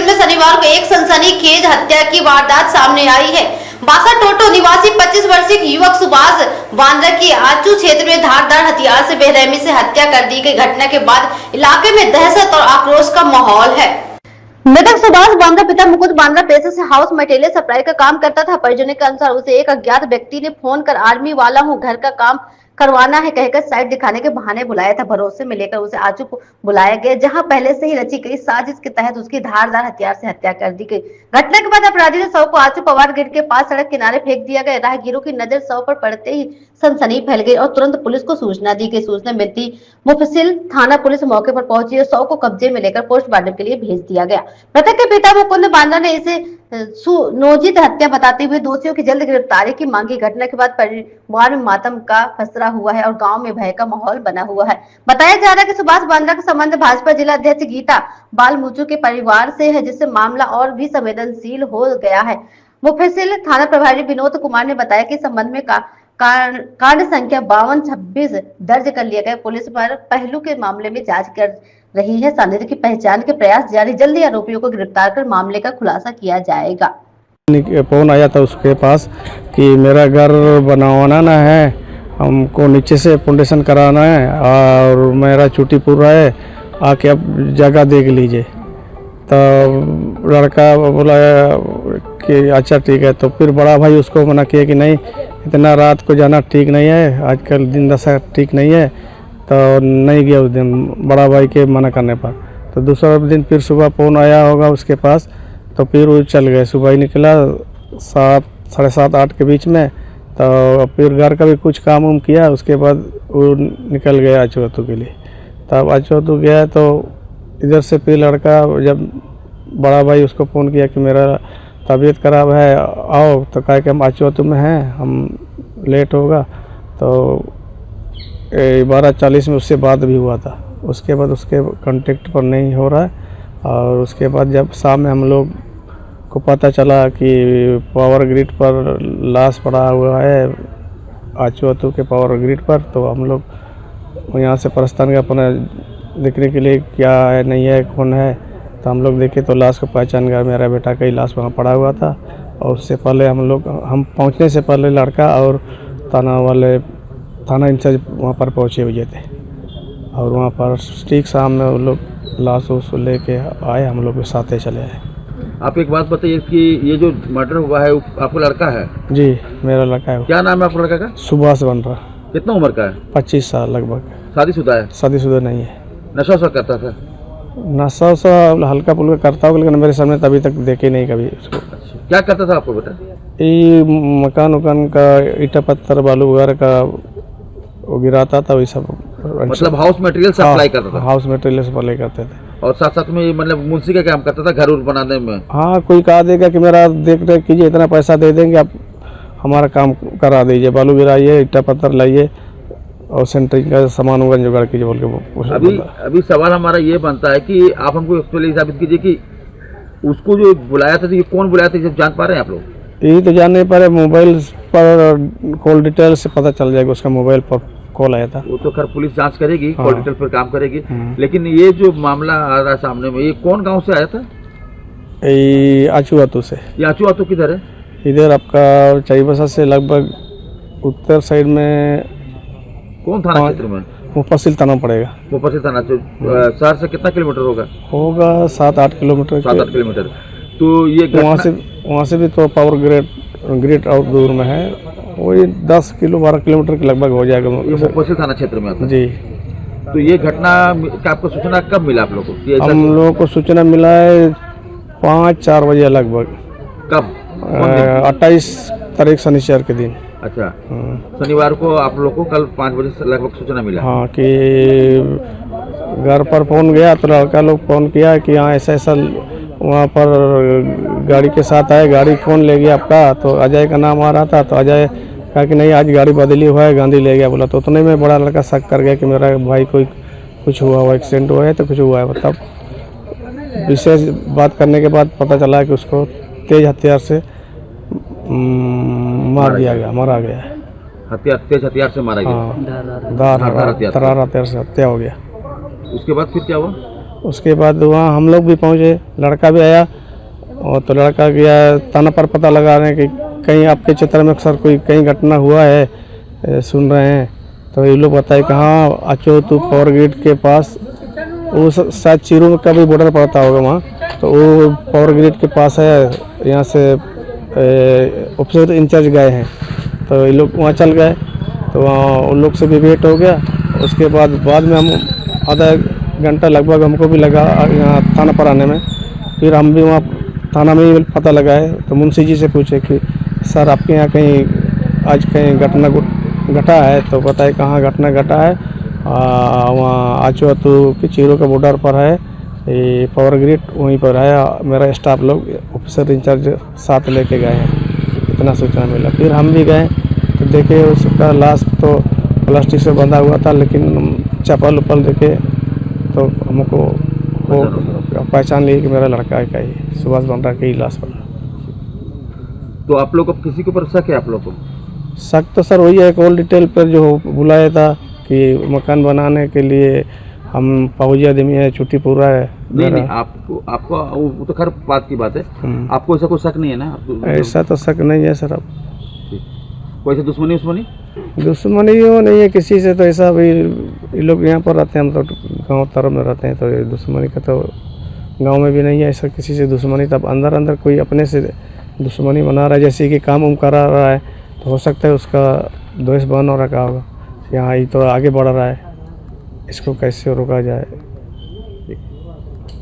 क्षेत्र में शनिवार को एक सनसनीखेज हत्या की वारदात सामने आई है। बासा टोटो निवासी 25 वर्षीय युवक सुभाष बांद्रा की आचू क्षेत्र में धारदार हथियार से बेरहमी से हत्या कर दी गई। घटना के बाद इलाके में दहशत और आक्रोश का माहौल है। मृतक सुभाष बांद्रा पिता मुकुंद बांद्रा पेशे से हाउस मटेरियल सप्लाई का काम करता था। परिजनों के अनुसार उसे एक अज्ञात व्यक्ति ने फोन कर आर्मी वाला हूँ, घर का काम करवाना है कहकर साइट दिखाने के बहाने बुलाया था। भरोसे में लेकर उसे आचू बुलाया गया, जहां पहले से ही रची गई साजिश के तहत उसकी धारदार हथियार से हत्या कर दी गई। घटना के बाद अपराधी ने शव को आचू पवार गेट के पास सड़क किनारे फेंक दिया गया। राहगीरों की नजर शव पर पड़ते ही सनसनी फैल गई और तुरंत पुलिस को सूचना दी गई। सूचना मिलती मुफस्सिल थाना पुलिस मौके पर पहुंची और शव को कब्जे में लेकर पोस्टमार्टम के लिए भेज दिया गया। मृतक के पिता मुकुंद बांद्रा ने इसे सुनियोजित हत्या बताते हुए दोषियों की जल्द गिरफ्तारी की मांगी। घटना के बाद परिवार में मातम का फैसला हुआ है और गांव में भय का माहौल बना हुआ है। बताया जा रहा है कि सुभाष बांद्रा का संबंध भाजपा जिला अध्यक्ष गीता बालमुचु के परिवार से है, जिससे मामला और भी संवेदनशील हो गया है। मुफस्सिल थाना प्रभारी विनोद कुमार ने बताया कि संबंध में कांड संख्या 5226 दर्ज कर लिया गया। पुलिस पर पहलू के मामले में जांच कर रही है। संदिग्ध की पहचान के प्रयास जारी, जल्दी आरोपियों को गिरफ्तार कर मामले का खुलासा किया जाएगा। फोन आया था उसके पास कि मेरा घर बनवाना है, हमको नीचे से फाउंडेशन कराना है और मेरा छुट्टी पूरा है, आके अब जगह देख लीजिए। तो लड़का बोला कि अच्छा ठीक है। तो फिर बड़ा भाई उसको मना किया कि नहीं, इतना रात को जाना ठीक नहीं है, आजकल दिन दशा ठीक नहीं है। तो नहीं गया उस दिन बड़ा भाई के मना करने पर। तो दूसरा दिन फिर सुबह फ़ोन आया होगा उसके पास, तो फिर वो चल गए। सुबह ही निकला 7, साढ़े 7, 8 के बीच में। तो फिर घर का भी कुछ काम उम किया, उसके बाद वो निकल गया अचुअतु के लिए। तब अचुअतु गया तो इधर से फिर लड़का, जब बड़ा भाई उसको फ़ोन किया कि मेरा तबीयत ख़राब है आओ, तो कहा कि हम अचुअतु में हैं, हम लेट होगा। तो 12:40 में उससे बात भी हुआ था। उसके बाद उसके कांटेक्ट पर नहीं हो रहा है। और उसके बाद जब शाम में हम लोग को पता चला कि पावर ग्रिड पर लाश पड़ा हुआ है, अचुअतु के पावर ग्रिड पर, तो हम लोग यहाँ से प्रस्थान का अपना देखने के लिए क्या है नहीं है कौन है। तो हम लोग देखे तो लाश को पहचान गया, मेरा बेटा का ही लाश वहाँ पड़ा हुआ था। और उससे पहले हम पहुँचने से पहले लड़का और थाना इंचार्ज वहाँ पर पहुँचे हुए थे। और वहाँ पर ठीक शाम में वो लोग लाश उस लेके आए, हम लोग के साथ ही चले आए। आप एक बात बताइए कि ये जो मर्डर हुआ है आपका लड़का है? जी, मेरा लड़का है। क्या नाम है आपका लड़का का? सुभाष बांद्रा। कितना उम्र का है? 25 साल लगभग। शादीशुदा है? शादीशुदा नहीं है। नशा वशा करता था? नशा वशा हल्का फुल्का करता होगा, लेकिन मेरे सामने तभी तक देखे नहीं कभी उसको। क्या करता था आपको बेटा? ये मकान उकान का ईटा पत्थर बालू वगैरह का वो गिराता था, वही सब। मतलब हाउस मटेरियल सप्लाई करता था? हाउस मटेरियल सप्लाई करते थे। और साथ साथ में मतलब मुंशी का काम करता था घर बनाने में? हाँ, कोई कहा देगा कि मेरा देख रेख कीजिए, इतना पैसा दे देंगे, आप हमारा काम करा दीजिए, बालू गिराइए, ईटा पत्थर लाइए और सेंटरिंग का सामान वगैरह जुगाड़ कीजिए बोल के। अभी सवाल हमारा ये बनता है कि आप हमको एक्चुअली साबित कीजिए कि उसको जो बुलाया था, ये कौन बुलाया था, जब जान पा रहे हैं आप लोग? यही तो जान नहीं पा रहे, मोबाइल पर कॉल डिटेल से पता चल जाएगा, उसका मोबाइल पर कॉल आया था। वो तो खैर पुलिस जांच करेगी, कॉल डिटेल पर काम करेगी। लेकिन ये जो मामला आ रहा है सामने में, ये कौन गांव से आया था? अचुअतु से। ये अचुअतु किधर है? इधर आपका चाईबासा से लगभग उत्तर साइड में। कौन थाना क्षेत्र में? मुफस्सिल थाना पड़ेगा। मुफस्सिल थाना शहर से कितना किलोमीटर होगा? 7-8 किलोमीटर। 7-8 किलोमीटर। तो ये वहाँ से भी तो पावर ग्रिड और दूर में है, वही 10-12 किलोमीटर के लगभग हो जाएगा। ये मुफस्सिल थाना क्षेत्र में आता है? जी। तो ये घटना का आपको सूचना कब मिला आप लोगों को? हम लोगों को सूचना मिला है 5-4 बजे लगभग। कब? 28 तारीख शनिवार के दिन। अच्छा, शनिवार को आप लोग को कल 5 बजे से लगभग सूचना मिला? हाँ, कि घर पर फ़ोन गया तो लड़का लोग फ़ोन किया कि हाँ ऐसा वहाँ पर गाड़ी के साथ आए, गाड़ी कौन ले गया आपका? तो अजय का नाम आ रहा था। तो अजय कहा कि नहीं, आज गाड़ी बदली हुआ है, गांधी ले गया बोला। तो उतने में बड़ा लड़का शक कर गया कि मेरा भाई कोई कुछ हुआ हुआ, एक्सीडेंट हुआ है, तो कुछ हुआ है। तब विशेष बात करने के बाद पता चला कि उसको तेज हथियार से मारा गया है। तेज हथियार से मारा गया? धार हथियार से हत्या हो गया। उसके बाद फिर क्या हुआ? उसके बाद वहाँ हम लोग भी पहुँचे, लड़का भी आया और तो लड़का गया थाना पर पता लगा रहे हैं कि कहीं आपके क्षेत्र में सर कोई कहीं घटना हुआ है, सुन रहे हैं। तो ये लोग बताए कहाँ आचो तो पावर गेट के पास, वो शायद चीरू में का भी बॉर्डर पड़ता होगा वहाँ, तो वो पावर ग्रिड के पास है। यहाँ से ऑफिसर इंचार्ज गए हैं, तो ये लोग वहाँ चल गए, तो वहाँ उन लोग से भी वेट हो गया। उसके बाद में हम आधा घंटा लगभग हमको भी लगा यहाँ थाना पर आने में। फिर हम भी वहाँ थाना में ही पता लगाए, तो मुंशी जी से पूछे कि सर आपके यहाँ कहीं आज कहीं घटना घटा है, तो बताए कहाँ घटना घटा है, वहाँ आचो तो चीरो का बॉर्डर पर है, ये पावर ग्रिड वहीं पर है। मेरा स्टाफ लोग ऑफिसर इंचार्ज साथ लेके गए हैं, इतना सूचना मिला। फिर हम भी गए तो देखे उसका लाश तो प्लास्टिक से बंधा हुआ था, लेकिन चप्पल उप्पल देखे तो हमको वो पहचान लिए कि मेरा लड़का है का ही सुभाष बंडा की लाश पर। तो आप लोग को किसी के ऊपर शक है? आप लोग को शक तो सर वही है, कॉल डिटेल पर जो बुलाया था कि मकान बनाने के लिए हम फौजी आदमी है, छुट्टी पूरा है। नहीं, आपको वो तो खैर बात की बात है, आपको ऐसा कोई शक नहीं है ना? ऐसा तो शक नहीं है सर। अब कोई ऐसा दुश्मनी वो नहीं है किसी से, तो ऐसा भी ये लोग यहाँ पर रहते हैं, हम तो गाँव तरफ में रहते हैं, तो ये दुश्मनी का तो गांव में भी नहीं है ऐसा किसी से दुश्मनी। तब अंदर कोई अपने से दुश्मनी बना रहा है, जैसे कि काम उम करा रहा है, तो हो सकता है उसका द्वेष बन हो रखा होगा। यहाँ ये तो आगे बढ़ रहा है, इसको कैसे रोका जाए।